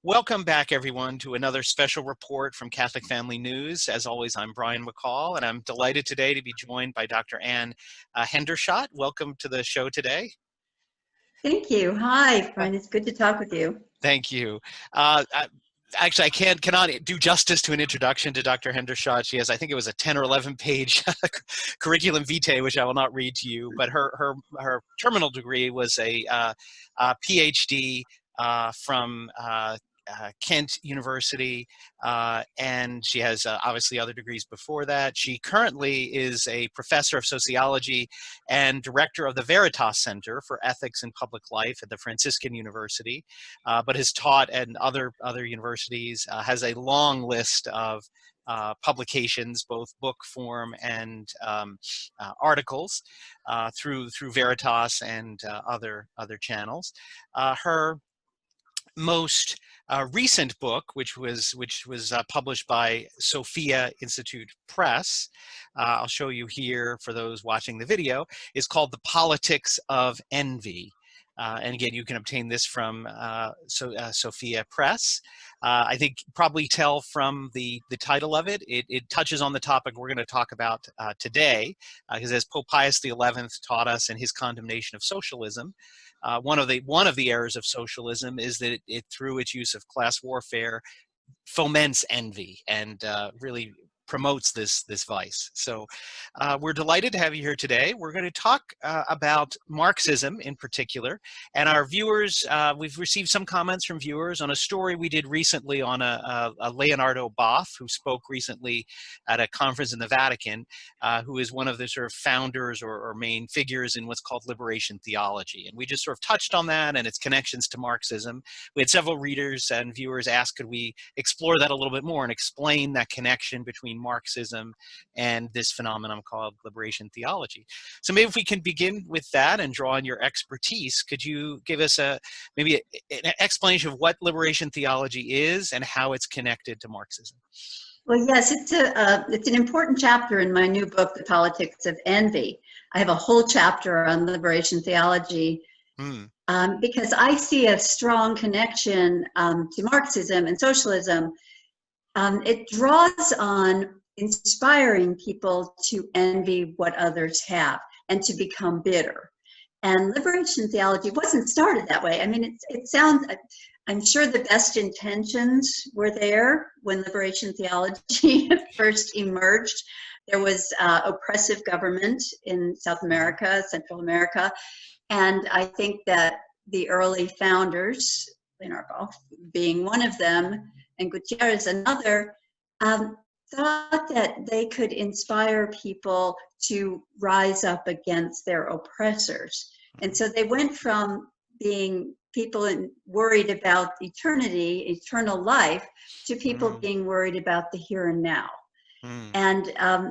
Welcome back, everyone, to another special report from Catholic Family News. As always, I'm Brian McCall, and I'm delighted today to be joined by Dr. Ann Hendershott. Welcome to the show today. Thank you. Hi, Brian. It's good to talk with you. Thank you. Actually, I cannot do justice to an introduction to Dr. Hendershott. She has, I think it was a 10 or 11 page curriculum vitae, which I will not read to you, but her terminal degree was a PhD from Kent University, and she has obviously other degrees before that. She currently is a professor of sociology and director of the Veritas Center for Ethics in Public Life at the Franciscan University, but has taught at other universities, has a long list of publications, both book form and articles through Veritas and other channels. Her most recent book, which was published by Sophia Institute Press, I'll show you here for those watching the video, is called The Politics of Envy. And again, you can obtain this from Sophia Press. I think probably tell from the title of it, it touches on the topic we're going to talk about today, because as Pope Pius XI taught us in his condemnation of socialism, one of the errors of socialism is that it through its use of class warfare foments envy and really promotes this vice. So we're delighted to have you here today. We're going to talk about Marxism in particular, and our viewers, we've received some comments from viewers on a story we did recently on a Leonardo Boff, who spoke recently at a conference in the Vatican, who is one of the sort of founders or main figures in what's called liberation theology. And we just sort of touched on that and its connections to Marxism. We had several readers and viewers ask, could we explore that a little bit more and explain that connection between Marxism and this phenomenon called liberation theology. So maybe if we can begin with that and draw on your expertise, could you give us maybe an explanation of what liberation theology is and how it's connected to Marxism? Well, yes, it's an important chapter in my new book, The Politics of Envy. I have a whole chapter on liberation theology because I see a strong connection to Marxism and socialism. It draws on inspiring people to envy what others have and to become bitter. And liberation theology wasn't started that way. I mean, it sounds, I'm sure the best intentions were there when liberation theology first emerged. There was oppressive government in South America, Central America, and I think that the early founders, Leonardo being one of them, and Gutierrez another, thought that they could inspire people to rise up against their oppressors. And so they went from being people worried about eternity, eternal life, to people being worried about the here and now. And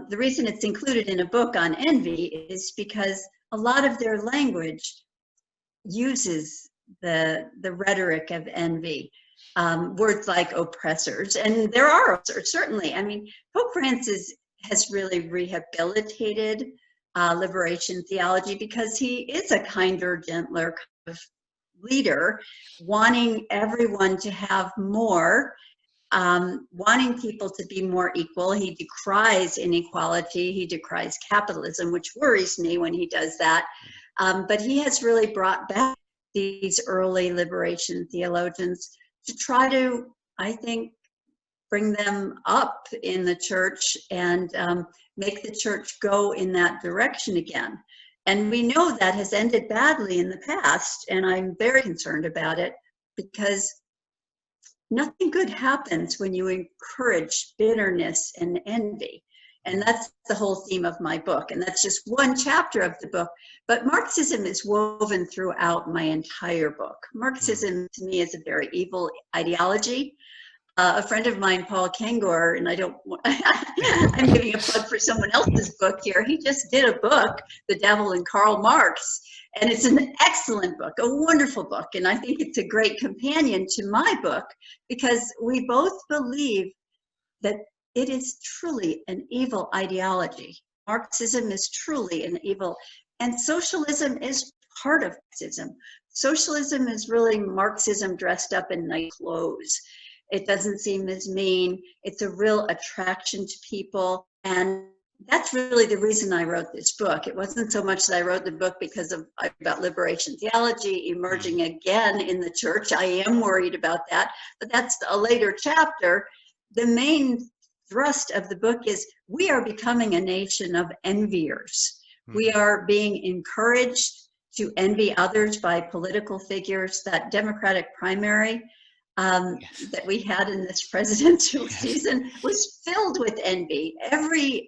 the reason it's included in a book on envy is because a lot of their language uses the rhetoric of envy. Words like oppressors, and there are oppressors, certainly. I mean, Pope Francis has really rehabilitated liberation theology because he is a kinder, gentler kind of leader, wanting everyone to have more, wanting people to be more equal. He decries inequality, he decries capitalism, which worries me when he does that. But he has really brought back these early liberation theologians to try to, I think, bring them up in the church and make the church go in that direction again. And we know that has ended badly in the past, and I'm very concerned about it because nothing good happens when you encourage bitterness and envy. And that's the whole theme of my book. And that's just one chapter of the book. But Marxism is woven throughout my entire book. Marxism, to me, is a very evil ideology. A friend of mine, Paul Kengor, and I'm giving a plug for someone else's book here. He just did a book, The Devil and Karl Marx. And it's an excellent book, a wonderful book. And I think it's a great companion to my book because we both believe that it is truly an evil ideology. Marxism is truly an evil, and socialism is part of Marxism. Socialism is really Marxism dressed up in nice clothes. It doesn't seem as mean. It's a real attraction to people. And that's really the reason I wrote this book. It wasn't so much that I wrote the book because of about liberation theology emerging again in the church. I am worried about that, but that's a later chapter. The main thrust of the book is we are becoming a nation of enviers. We are being encouraged to envy others by political figures. That Democratic primary that we had in this presidential season was filled with envy. Every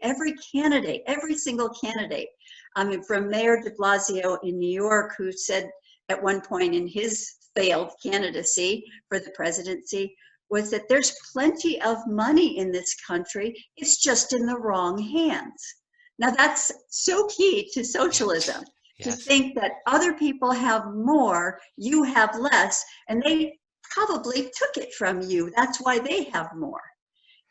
candidate, every single candidate, I mean, from Mayor de Blasio in New York, who said at one point in his failed candidacy for the presidency, was that there's plenty of money in this country, it's just in the wrong hands. Now that's so key to socialism, to think that other people have more, you have less, and they probably took it from you. That's why they have more.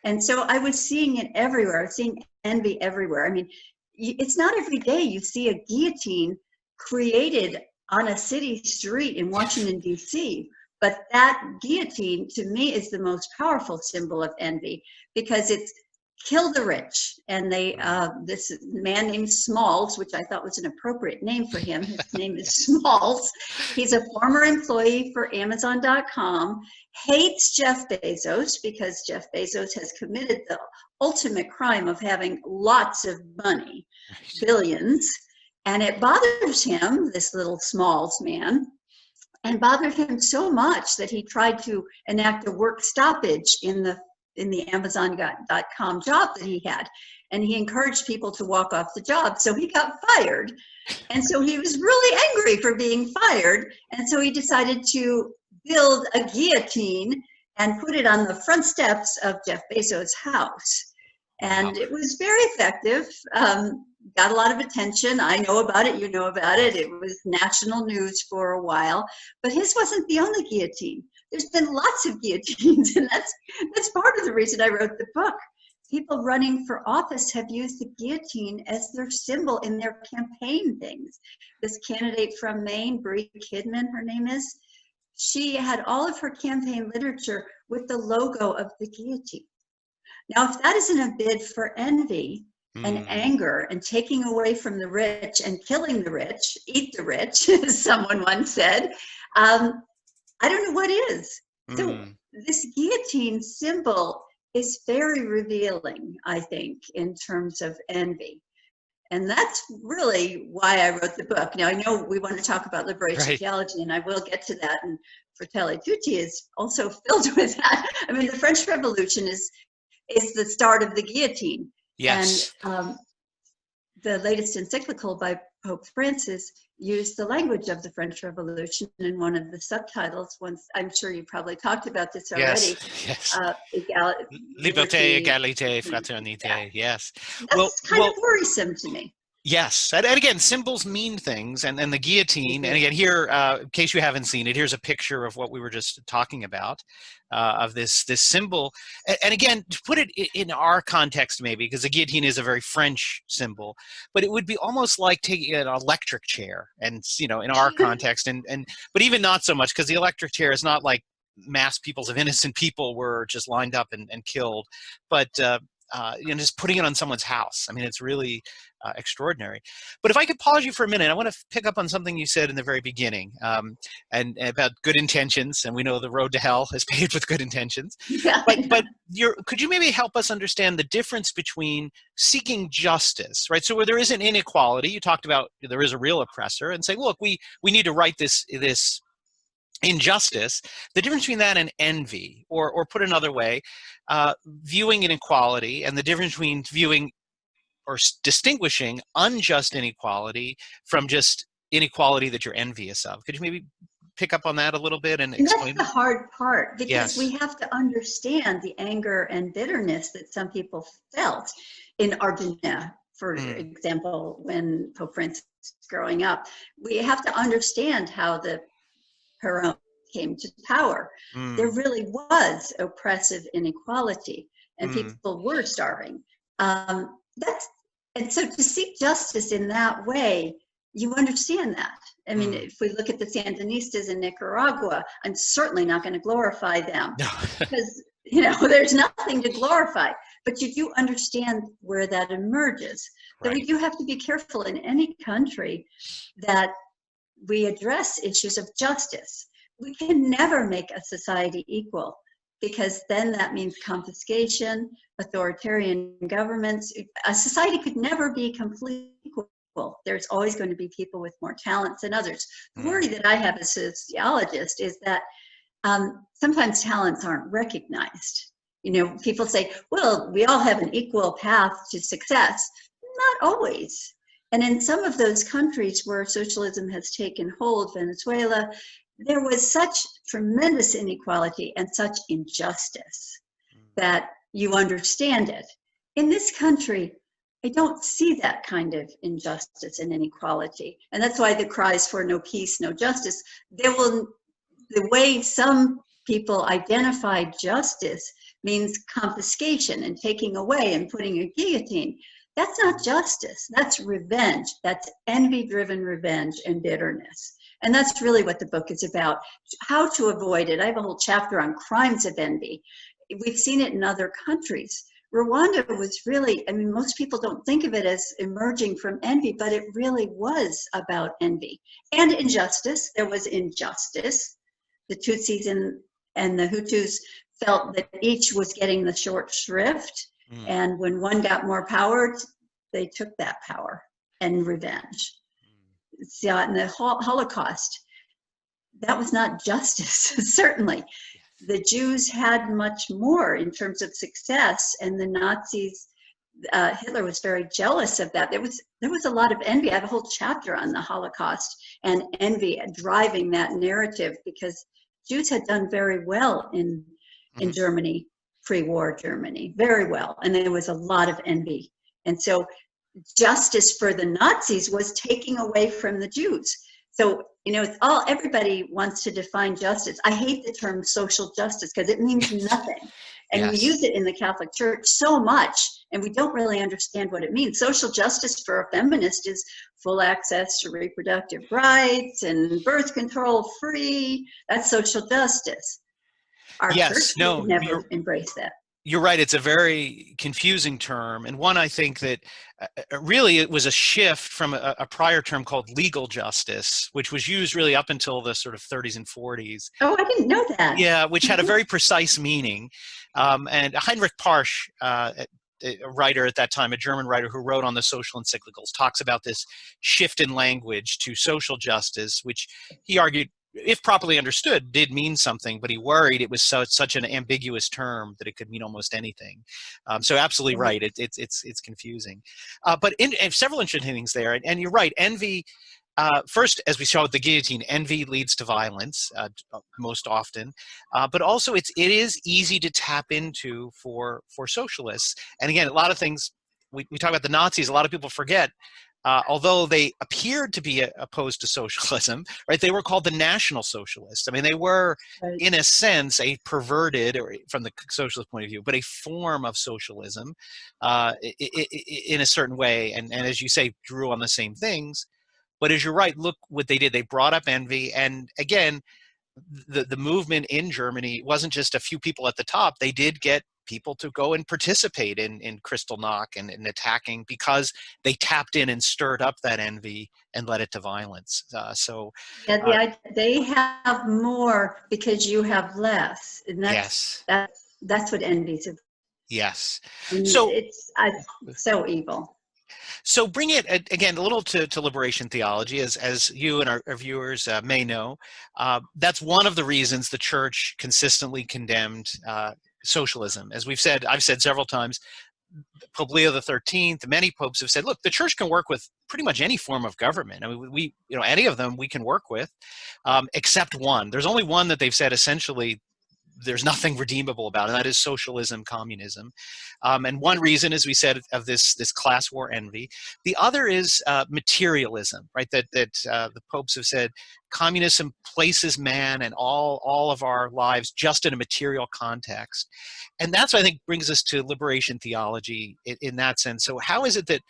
And so I was seeing it everywhere. I was seeing envy everywhere. I mean, it's not every day you see a guillotine created on a city street in Washington, D.C., but that guillotine to me is the most powerful symbol of envy, because it's kill the rich. And they, this man named Smalls, which I thought was an appropriate name for him, his name is Smalls. He's a former employee for Amazon.com, hates Jeff Bezos because Jeff Bezos has committed the ultimate crime of having lots of money, billions. And it bothers him, this little Smalls man, and bothered him so much that he tried to enact a work stoppage in the Amazon.com job that he had. And he encouraged people to walk off the job. So he got fired. And so he was really angry for being fired. And so he decided to build a guillotine and put it on the front steps of Jeff Bezos' house. And it was very effective. Got a lot of attention. I know about it, you know about it. It was national news for a while, but his wasn't the only guillotine. There's been lots of guillotines, and that's part of the reason I wrote the book. People running for office have used the guillotine as their symbol in their campaign things. This candidate from Maine, Bree Kidman, her name is, she had all of her campaign literature with the logo of the guillotine. Now, if that isn't a bid for envy and anger and taking away from the rich and killing the rich, eat the rich, as someone once said, I don't know what is. So this guillotine symbol is very revealing, I think, in terms of envy. And that's really why I wrote the book. Now, I know we want to talk about liberation theology, and I will get to that. And Fratelli Tutti is also filled with that. I mean, the French Revolution is the start of the guillotine. Yes. And the latest encyclical by Pope Francis used the language of the French Revolution in one of the subtitles. Once, I'm sure you probably talked about this already. Yes. Liberté, égalité, fraternité. Yes. That's kind of worrisome to me. Yes, and again, symbols mean things, and the guillotine, and again, here, in case you haven't seen it, here's a picture of what we were just talking about, of this symbol, and again, to put it in our context maybe, because the guillotine is a very French symbol, but it would be almost like taking an electric chair, and, you know, in our context, but even not so much, because the electric chair is not like mass peoples of innocent people were just lined up and killed, but you know, just putting it on someone's house. I mean, it's really extraordinary. But if I could pause you for a minute, I want to pick up on something you said in the very beginning, and about good intentions. And we know the road to hell is paved with good intentions. Yeah. But could you maybe help us understand the difference between seeking justice, right? So where there is an inequality, you talked about there is a real oppressor, and say, look, we need to right this injustice, the difference between that and envy, or put another way, viewing inequality, and the difference between viewing or distinguishing unjust inequality from just inequality that you're envious of. Could you maybe pick up on that a little bit and explain? That's the hard part, because Yes. we have to understand the anger and bitterness that some people felt in Argentina, for example, when Pope Francis was growing up. We have to understand how the Peron came to power. There really was oppressive inequality, and people were starving. And so to seek justice in that way, you understand that. I mean, if we look at the Sandinistas in Nicaragua, I'm certainly not going to glorify them No. because, there's nothing to glorify, but you do understand where that emerges. So we do have to be careful in any country that we address issues of justice. We can never make a society equal, because then that means confiscation, authoritarian governments. A society could never be completely equal. There's always going to be people with more talents than others. The worry that I have as a sociologist is that sometimes talents aren't recognized. People say, well, we all have an equal path to success. Not always. And in some of those countries where socialism has taken hold, Venezuela, there was such tremendous inequality and such injustice that you understand it. In this country, I don't see that kind of injustice and inequality. And that's why the cries for no peace, no justice, the way some people identify justice means confiscation and taking away and putting a guillotine. That's not justice. That's revenge. That's envy-driven revenge and bitterness. And that's really what the book is about, how to avoid it. I have a whole chapter on crimes of envy. We've seen it in other countries. Rwanda was really, most people don't think of it as emerging from envy, but it really was about envy and injustice. There was injustice. The Tutsis and the Hutus felt that each was getting the short shrift. And when one got more power, they took that power and revenge. See, in the Holocaust, that was not justice, certainly. The Jews had much more in terms of success, and the Nazis, Hitler was very jealous of that. There was a lot of envy. I have a whole chapter on the Holocaust and envy driving that narrative, because Jews had done very well in Germany, pre-war Germany, very well, and there was a lot of envy. And so justice for the Nazis was taking away from the Jews. So, it's everybody wants to define justice. I hate the term social justice because it means nothing. And we use it in the Catholic Church so much, and we don't really understand what it means. Social justice for a feminist is full access to reproductive rights and birth control free. That's social justice. Our church would never embrace that. You're right. It's a very confusing term, and one I think that really it was a shift from a prior term called legal justice, which was used really up until the sort of 30s and 40s. Oh, I didn't know that. Yeah, which had a very precise meaning. And Heinrich Parsch, a writer at that time, a German writer who wrote on the social encyclicals, talks about this shift in language to social justice, which he argued, if properly understood, did mean something, but he worried it was such an ambiguous term that it could mean almost anything. So absolutely right, it's confusing. But in several interesting things there, and you're right, envy, first, as we saw with the guillotine, envy leads to violence most often, but also it is easy to tap into for socialists. And again, a lot of things, we talk about the Nazis, a lot of people forget, although they appeared to be opposed to socialism, right? They were called the National Socialists. They were, in a sense, a perverted, or from the socialist point of view, but a form of socialism in a certain way. And as you say, drew on the same things. But as you're right, look what they did. They brought up envy. And again, the movement in Germany wasn't just a few people at the top. They did get people to go and participate in Kristallnacht and attacking, because they tapped in and stirred up that envy and led it to violence. They have more because you have less, and that's what envy's about. Yes. So it's so evil. So bring it again a little to liberation theology, as you and our viewers may know. That's one of the reasons the church consistently condemned socialism. As I've said several times, Pope Leo XIII, many popes have said, look, the church can work with pretty much any form of government. Any of them we can work with, except one. There's only one that they've said essentially there's nothing redeemable about, and that is socialism, communism. And one reason, as we said, of this class war envy. The other is materialism, right? That the popes have said communism places man and all of our lives just in a material context. And that's, I think, brings us to liberation theology in that sense. So how is it that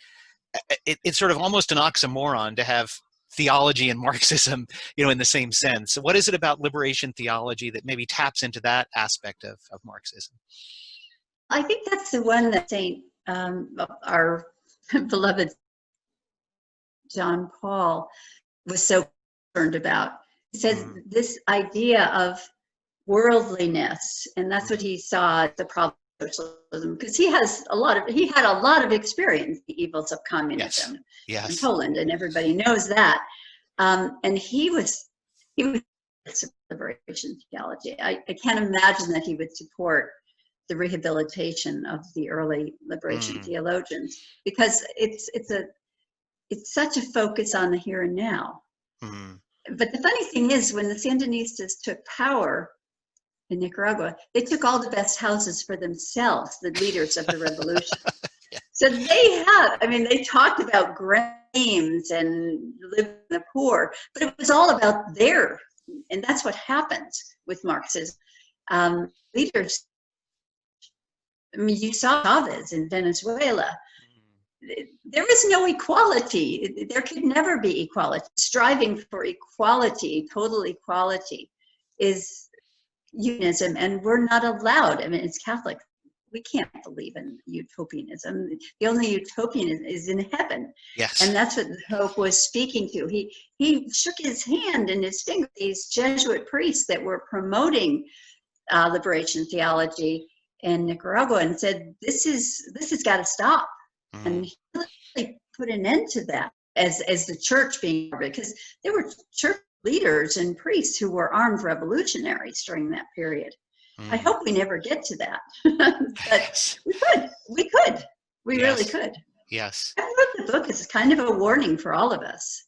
it's sort of almost an oxymoron to have theology and Marxism, in the same sense. So what is it about liberation theology that maybe taps into that aspect of Marxism? I think that's the one that our beloved John Paul was so concerned about. He says this idea of worldliness, and that's what he saw as the problem of socialism, because he had a lot of experience the evils of communism in Poland, and everybody knows that. And he was liberation theology. I can't imagine that he would support the rehabilitation of the early liberation theologians, because it's such a focus on the here and now. But the funny thing is, when the Sandinistas took power in Nicaragua, they took all the best houses for themselves, the leaders of the revolution. So they talked about graves and living the poor, but it was all about and that's what happens with Marxism. Leaders, you saw Chavez in Venezuela. There is no equality. There could never be equality. Striving for equality, total equality, is utopianism, and we're not allowed. It's Catholic. We can't believe in utopianism. The only utopian is in heaven. Yes. And that's what the Pope was speaking to. He shook his hand and his finger, these Jesuit priests that were promoting liberation theology in Nicaragua, and said, this has got to stop. And he really put an end to that as the church being, because there were church leaders and priests who were armed revolutionaries during that period. I hope we never get to that, but we really could. Yes. I wrote the book as kind of a warning for all of us.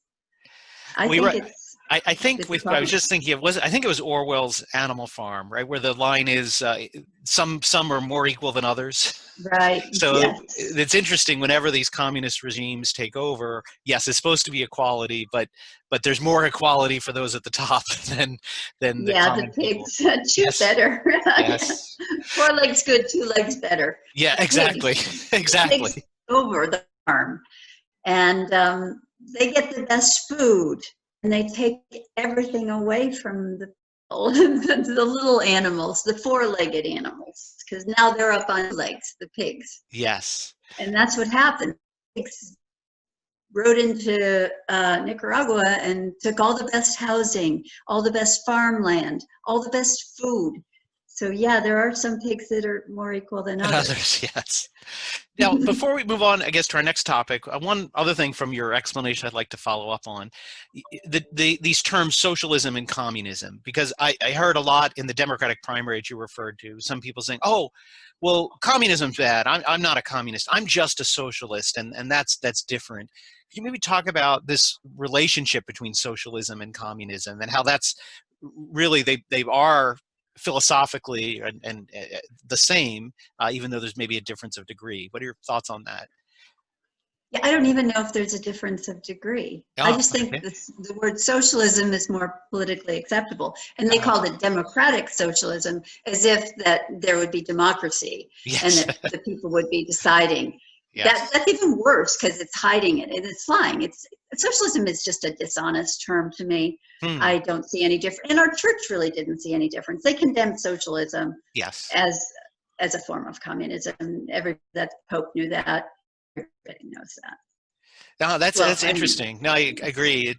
I think I was just thinking I think it was Orwell's Animal Farm, right, where the line is some are more equal than others. Right. So it's interesting, whenever these communist regimes take over, yes, it's supposed to be equality, but there's more equality for those at the top than the common pigs people. Choose better. Yes. 4 legs good, 2 legs better. Yeah, exactly. Exactly. Pigs over the farm, and they get the best food, and they take everything away from the little animals, the 4-legged animals, because now they're up on legs, the pigs. Yes. And that's what happened. Pigs rode into Nicaragua and took all the best housing, all the best farmland, all the best food. So yeah, there are some pigs that are more equal than others. Yes. Now, before we move on, I guess, to our next topic, one other thing from your explanation I'd like to follow up on, these terms socialism and communism, because I heard a lot in the Democratic primary you referred to, some people saying, oh, well, communism's bad. I'm not a communist. I'm just a socialist, and that's different. Can you maybe talk about this relationship between socialism and communism, and how that's really, they are philosophically and the same, even though there's maybe a difference of degree? What are your thoughts on that? Yeah, I don't even know if there's a difference of degree. I just think the word socialism is more politically acceptable, and they called it democratic socialism, as if that there would be democracy and that the people would be deciding. Yes. That's even worse, because it's hiding it and it's lying. Socialism is just a dishonest term to me. I don't see any difference, and our church really didn't see any difference. They condemned socialism as a form of communism. That Pope knew that. Everybody knows that. No, that's interesting. No, I agree.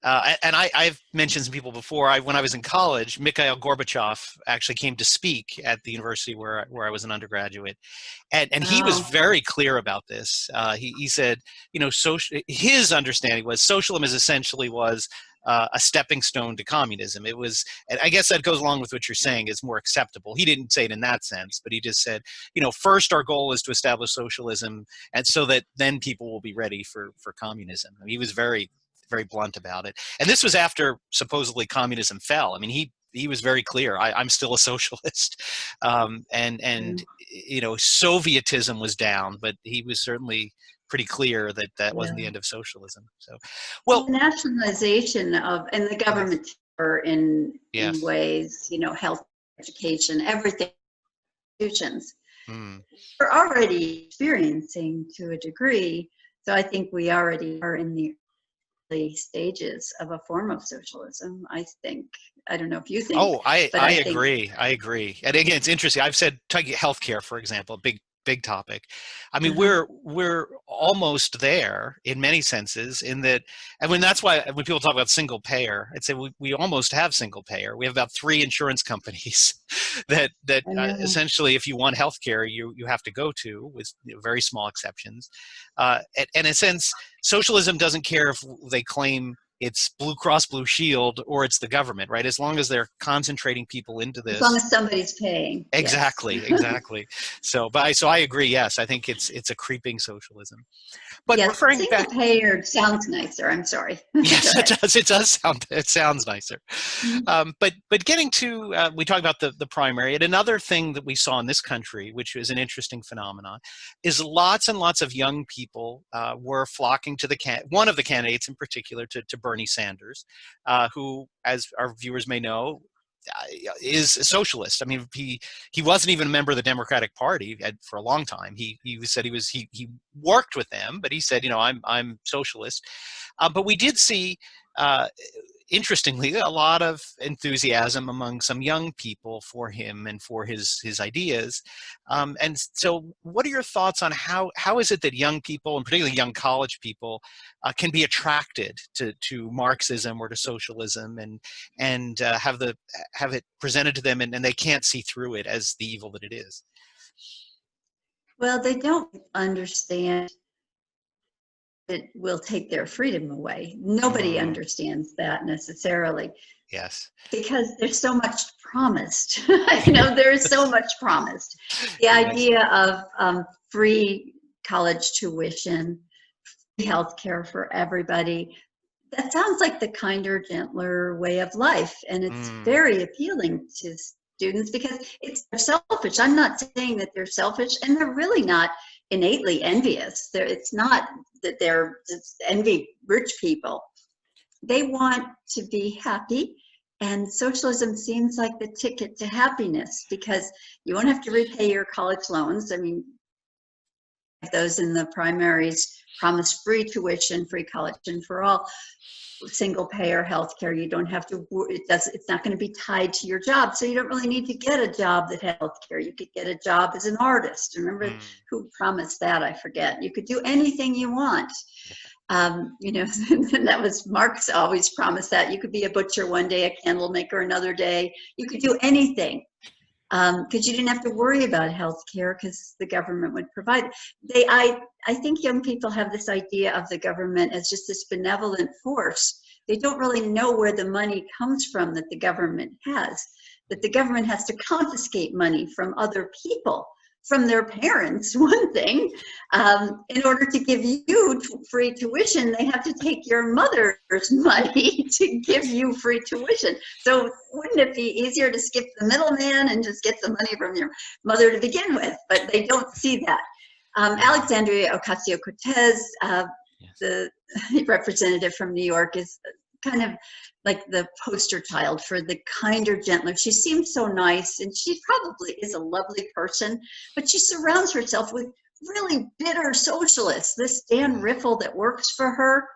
And I've mentioned some people before. When I was in college, Mikhail Gorbachev actually came to speak at the university where I was an undergraduate, and he was very clear about this. He said, his understanding was socialism essentially was a stepping stone to communism. It was, and I guess that goes along with what you're saying, is more acceptable. He didn't say it in that sense, but he just said, first our goal is to establish socialism, and so that then people will be ready for communism. I mean, he was very, very blunt about it. And this was after supposedly communism fell. I mean, he was very clear. I'm still a socialist, and Sovietism was down, but he was certainly pretty clear that wasn't the end of socialism. So, well, nationalization and the government in ways, health, education, everything, institutions, we're already experiencing to a degree. So I think we already are in the stages of a form of socialism, I think. I don't know if you think, Oh, but I I think, agree. I agree. And again, it's interesting. I've said take healthcare, for example, big topic. I mean, uh-huh. we're almost there in many senses in that, and when that's why when people talk about single payer, I'd say we almost have single payer. We have about 3 insurance companies that I know. essentially, if you want healthcare, you have to go to, with very small exceptions. And in a sense, socialism doesn't care if they claim it's Blue Cross Blue Shield or it's the government, right? As long as they're concentrating people into As long this. as somebody's paying, yes. Exactly. So I agree. Yes, I think it's a creeping socialism. But Yes, referring single back, payer sounds nicer. I'm sorry. Go yes, it ahead. does. It does sound. It sounds nicer. Mhm. But getting to, we talked about the primary, and another thing that we saw in this country, which is an interesting phenomenon, is lots and lots of young people were flocking to one of the candidates in particular, to Bernie Sanders, who, as our viewers may know, is a socialist. I mean, he wasn't even a member of the Democratic Party for a long time. He said he worked with them, but he said, I'm socialist. But we did see, uh, interestingly, a lot of enthusiasm among some young people for him and for his ideas. And so, what are your thoughts on how is it that young people, and particularly young college people, can be attracted to Marxism or to socialism, and have it presented to them, and they can't see through it as the evil that it is? Well, they don't understand it will take their freedom away. Nobody Mm, understands that necessarily yes. because there's so much promised. There is so much promised. The Yes. idea of free college tuition, free healthcare for everybody, that sounds like the kinder, gentler way of life. And it's Mm, very appealing to students because they're selfish. I'm not saying that they're selfish, and they're really not innately envious. It's not that they're just envy rich people. They want to be happy. And socialism seems like the ticket to happiness because you won't have to repay your college loans. I mean, those in the primaries promise free tuition, free college for all, single payer healthcare. You don't have to, it's not going to be tied to your job. So you don't really need to get a job that had healthcare. You could get a job as an artist. Remember mm, who promised that? I forget. You could do anything you want. yeah. That was Marx always promised that you could be a butcher one day, a candle maker another day. You could do anything because you didn't have to worry about health care because the government would provide. I think young people have this idea of the government as just this benevolent force. They don't really know where the money comes from that the government has, that the government has to confiscate money from other people, from their parents, one thing. In order to give you free tuition, they have to take your mother's money to give you free tuition. So wouldn't it be easier to skip the middleman and just get the money from your mother to begin with? But they don't see that. Mm, Alexandria Ocasio-Cortez, yes. the representative from New York, is kind of like the poster child for the kinder, gentler. She seems so nice, and she probably is a lovely person, but she surrounds herself with really bitter socialists. This Dan Mm, Riffle that works for her,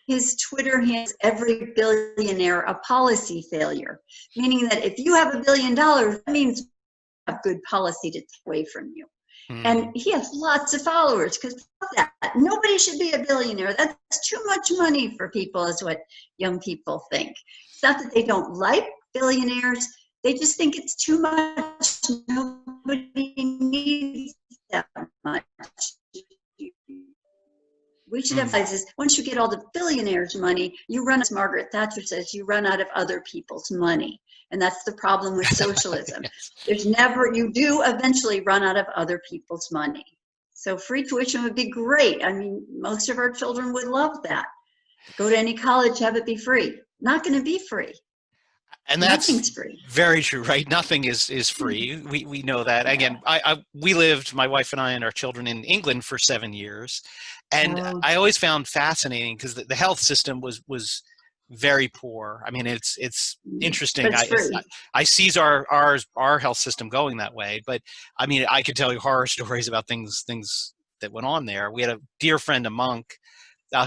his Twitter hands every billionaire a policy failure, meaning that if you have $1 billion, that means you have good policy to take away from you. And mm, he has lots of followers because that nobody should be a billionaire. That's too much money for people, is what young people think. It's not that they don't like billionaires, they just think it's too much. Nobody needs that much. We should have mm. is once you get all the billionaires' money, you run, as Margaret Thatcher says, you run out of other people's money. And that's the problem with socialism. Yes. You do eventually run out of other people's money. So free tuition would be great. I mean, most of our children would love that. Go to any college, have it be free. Not going to be free. And that's Nothing's free. very true, right? Nothing is free. We know that. Yeah. Again, we lived, my wife and I and our children, in England for 7 years, and Oh, I always found fascinating because the health system was very poor. I mean, it's but interesting. it's free. I sees our health system going that way, but I mean, I could tell you horror stories about things that went on there. We had a dear friend, a monk,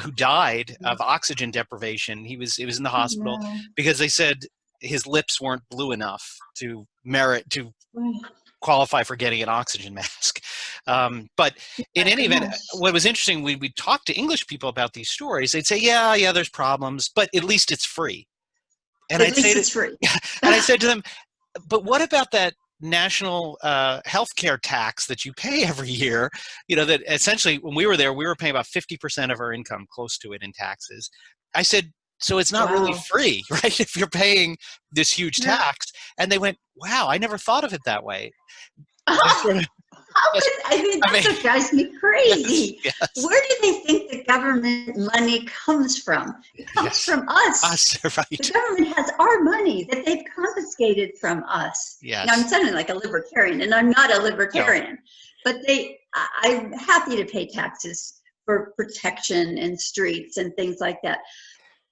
who died of oxygen deprivation. He was in the hospital because they said his lips weren't blue enough to qualify for getting an oxygen mask. But in any event, what was interesting, we talked to English people about these stories. They'd say, yeah, there's problems, but at least it's free. And at least it's free. And I said to them, but what about that national healthcare tax that you pay every year? That essentially when we were there, we were paying about 50% of our income, close to it, in taxes. I said, so it's not really free, right? If you're paying this huge tax. And they went, wow, I never thought of it that way. That's what drives me crazy. Yes. Where do they think the government money comes from? It comes from us. Us, right. The government has our money that they've confiscated from us. Yes. Now, I'm sounding like a libertarian, and I'm not a libertarian. No. But I'm happy to pay taxes for protection and streets and things like that.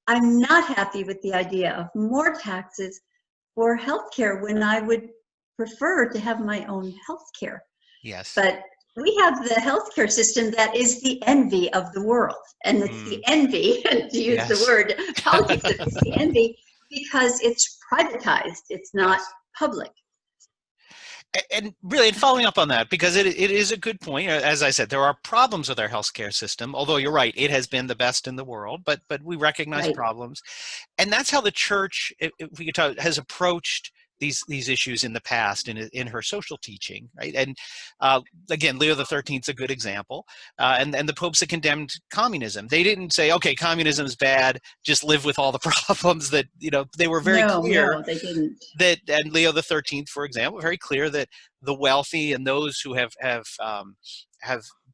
I'm not happy with the idea of more taxes for healthcare when I would prefer to have my own healthcare. Yes. But we have the healthcare system that is the envy of the world. And it's the envy, to use the word, politics, it's the envy because it's privatized. It's not public. And really, and following up on that, because it is a good point. As I said, there are problems with our healthcare system, although you're right, it has been the best in the world, but we recognize problems. And that's how the church, if we could talk, has approached these issues in the past in her social teaching, right? And again, Leo XIII is a good example, and the popes that condemned communism. They didn't say, okay, communism is bad, just live with all the problems. That they were very clear. No, they didn't. That, and Leo XIII, for example, very clear that the wealthy and those who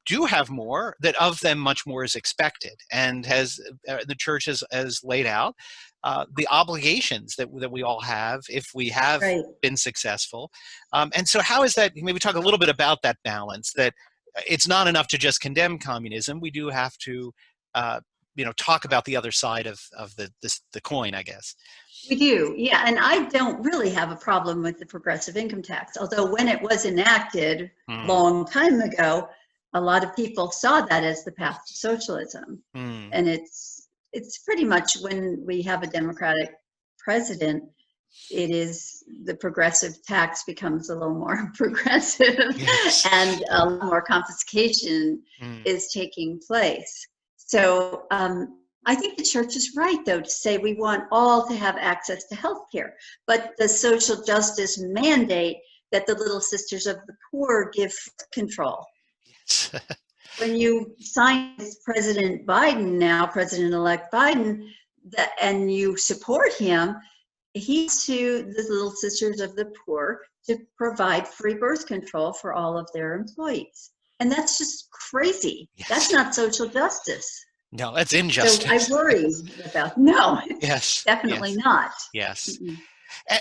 do have more, that of them much more is expected, and the church has laid out the obligations that we all have if we have been successful. And so how is that, maybe talk a little bit about that balance, that it's not enough to just condemn communism. We do have to talk about the other side of the coin, I guess. We do, yeah. And I don't really have a problem with the progressive income tax, although when it was enacted long time ago, a lot of people saw that as the path to socialism. And it's pretty much, when we have a Democratic president, it is the progressive tax becomes a little more progressive, and a lot more confiscation is taking place. So I think the church is right, though, to say we want all to have access to health care, but the social justice mandate that the Little Sisters of the Poor give control. When you sign with President Biden now, President-elect Biden, and you support him, he's to the Little Sisters of the Poor to provide free birth control for all of their employees. And that's just crazy. That's not social justice. No, that's injustice. So I worry about, no, definitely not. Yes.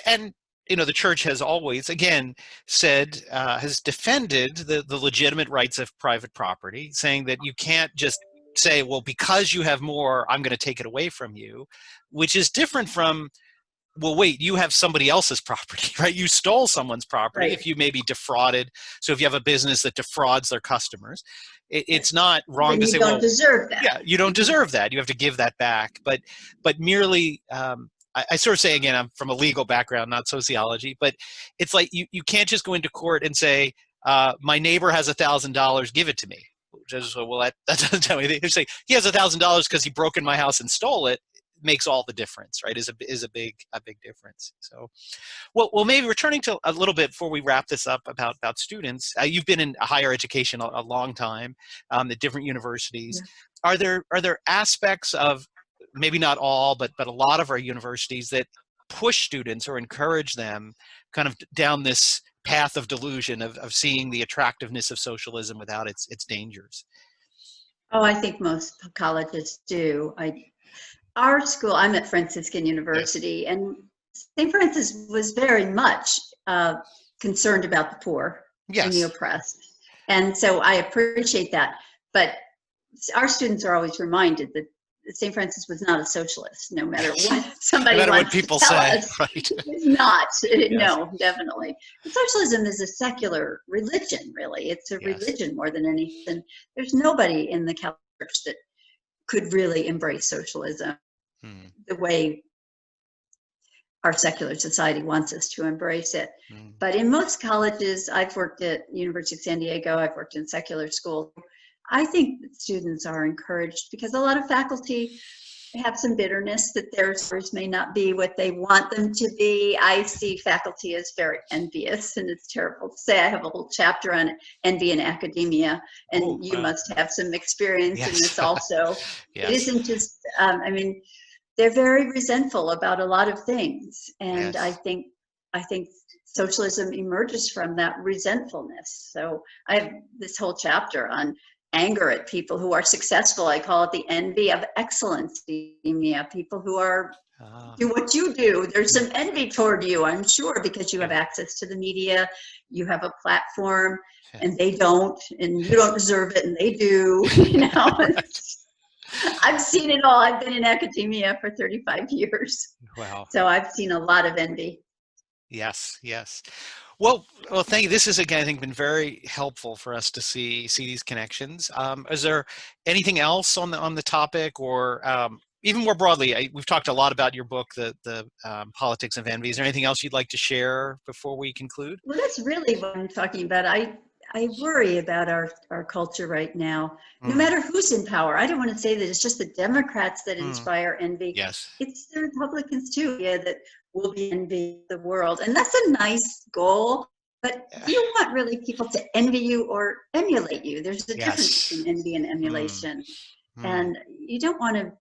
And the church has always, again, said, has defended the legitimate rights of private property, saying that you can't just say, well, because you have more, I'm going to take it away from you, which is different from, well, wait, you have somebody else's property, right? You stole someone's property if you may be defrauded. So if you have a business that defrauds their customers, it's not wrong to say, well, you don't deserve that. Yeah, you don't deserve that. You have to give that back. But merely, I sort of say, again, I'm from a legal background, not sociology, but it's like you can't just go into court and say, my neighbor has $1,000, give it to me. Well, that doesn't tell me anything. They say he has $1,000 because he broke in my house and stole it. Makes all the difference, right? Is a big difference. So, well, maybe returning to a little bit before we wrap this up about students. You've been in higher education a long time, at different universities. Yeah. Are there aspects of, maybe not all, but a lot of our universities that push students or encourage them kind of down this path of delusion of seeing the attractiveness of socialism without its dangers? Oh, I think most colleges do. Our school, I'm at Franciscan University, and St. Francis was very much concerned about the poor and the oppressed. And so I appreciate that. But our students are always reminded that St. Francis was not a socialist, no matter what somebody no matter wants what people to tell say. us. Right. It's not. No, definitely. And socialism is a secular religion, really. It's a religion more than anything. There's nobody in the Catholic Church that could really embrace socialism the way our secular society wants us to embrace it. But in most colleges, I've worked at University of San Diego, I've worked in secular schools, I think that students are encouraged because a lot of faculty have some bitterness that their scores may not be what they want them to be. I see faculty as very envious, and it's terrible to say. I have a whole chapter on envy in academia, and you must have some experience in this also. It isn't just, I mean, they're very resentful about a lot of things, and I think socialism emerges from that resentfulness. So I have this whole chapter on anger at people who are successful. I call it the envy of excellence. People who are do what you do. There's some envy toward you, I'm sure, because you have access to the media, you have a platform, and they don't, and you don't deserve it, and they do. You know, I've seen it all. I've been in academia for 35 years. Wow. So I've seen a lot of envy. Yes, yes. Well, thank you. This has, again, I think, been very helpful for us to see these connections. Is there anything else on the topic, or even more broadly? We've talked a lot about your book, the Politics of Envy. Is there anything else you'd like to share before we conclude? Well, that's really what I'm talking about. I worry about our culture right now. No matter who's in power, I don't want to say that it's just the Democrats that inspire envy. Yes, it's the Republicans too. Yeah, that will be envy the world, and that's a nice goal. But do you want really people to envy you or emulate you? There's a difference between envy and emulation, and you don't want to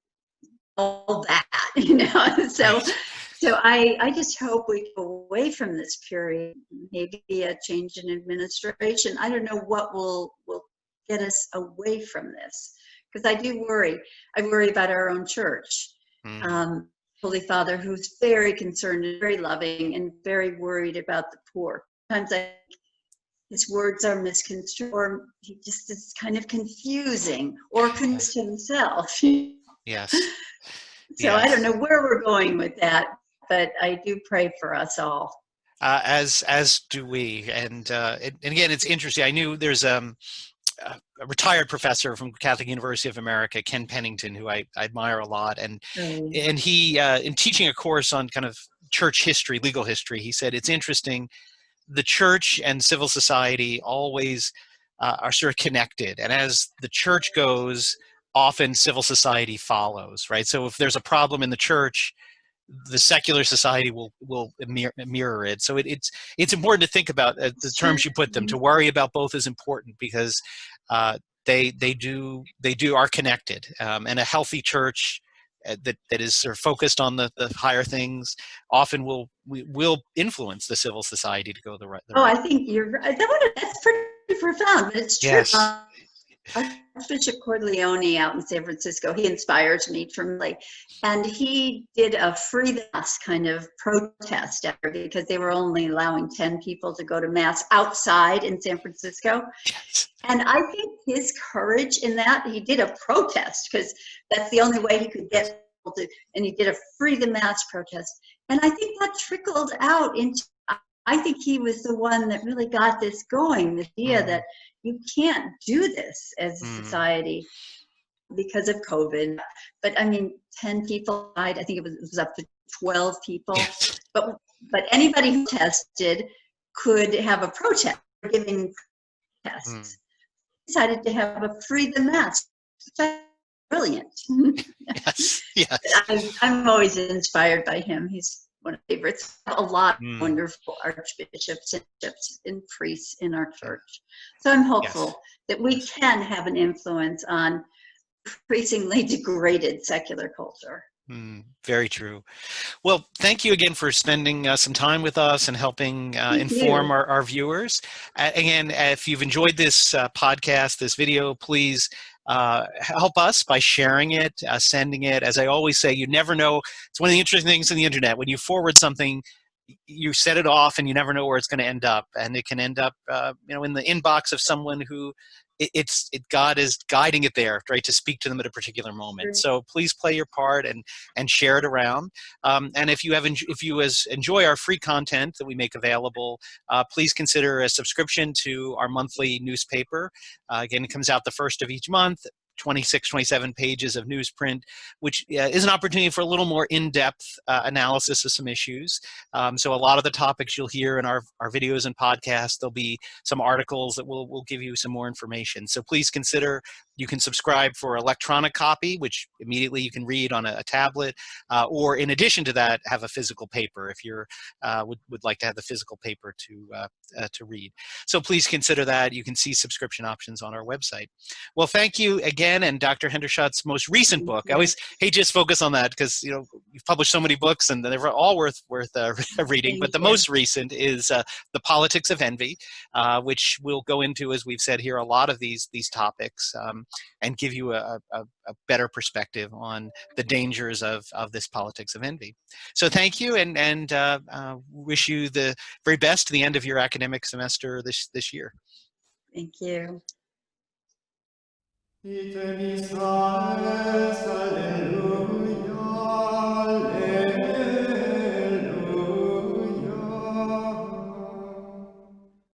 all that, you know. So I just hope we go away from this period, maybe a change in administration. I don't know what will get us away from this, because I do worry. I worry about our own church. Holy Father, who's very concerned and very loving and very worried about the poor. Sometimes I think his words are misconstrued, or he just is kind of confusing, or confused himself. Yes. So I don't know where we're going with that, but I do pray for us all. As do we. And again, it's interesting. I knew there's a retired professor from Catholic University of America, Ken Pennington, who I admire a lot. And he, in teaching a course on kind of church history, legal history, he said, it's interesting, the church and civil society always are sort of connected. And as the church goes, often civil society follows, right? So if there's a problem in the church, the secular society will mirror it. So it's important to think about the terms you put them. To worry about both is important, because they are connected. And a healthy church that is sort of focused on the higher things often will influence the civil society to go the right. I think you're right. That's pretty profound, but it's true. Yes. Archbishop Corleone out in San Francisco, he inspires me tremendously. And he did a free the mass kind of protest after, because they were only allowing 10 people to go to mass outside in San Francisco. Yes. And I think his courage in that, he did a protest, because that's the only way he could get people to, and he did a free the mass protest. And I think that trickled out into, I think he was the one that really got this going, the idea that you can't do this as a society because of COVID. But I mean, 10 people died. I think it was up to 12 people. Yes. But anybody who tested could have a protest for giving tests. Decided to have a free the mass, which is brilliant. Yes. Yes. I'm always inspired by him. He's one of my favorites. A lot of wonderful archbishops and priests in our church. So I'm hopeful that we can have an influence on increasingly degraded secular culture. Very true. Well, thank you again for spending some time with us and helping inform our viewers. Again, if you've enjoyed this podcast, this video, please help us by sharing it, sending it. As I always say, you never know. It's one of the interesting things in the internet. When you forward something, you set it off and you never know where it's going to end up. And it can end up in the inbox of someone who God is guiding it there, right, to speak to them at a particular moment. So please play your part and share it around. And if you enjoy our free content that we make available, please consider a subscription to our monthly newspaper. Again, it comes out the first of each month. 26, 27 pages of newsprint, which is an opportunity for a little more in-depth analysis of some issues. So a lot of the topics you'll hear in our videos and podcasts, there'll be some articles that will give you some more information. So please consider, you can subscribe for electronic copy, which immediately you can read on a tablet, or in addition to that, have a physical paper if you're would like to have the physical paper to read. So please consider that. You can see subscription options on our website. Well, thank you again, and Dr. Hendershott's most recent book. I always hate to just focus on that because you've published so many books and they're all worth reading. But the most recent is The Politics of Envy, which we'll go into, as we've said here, a lot of these topics, and give you a better perspective on the dangers of this politics of envy. So thank you, and wish you the very best to the end of your academic semester this year. Thank you.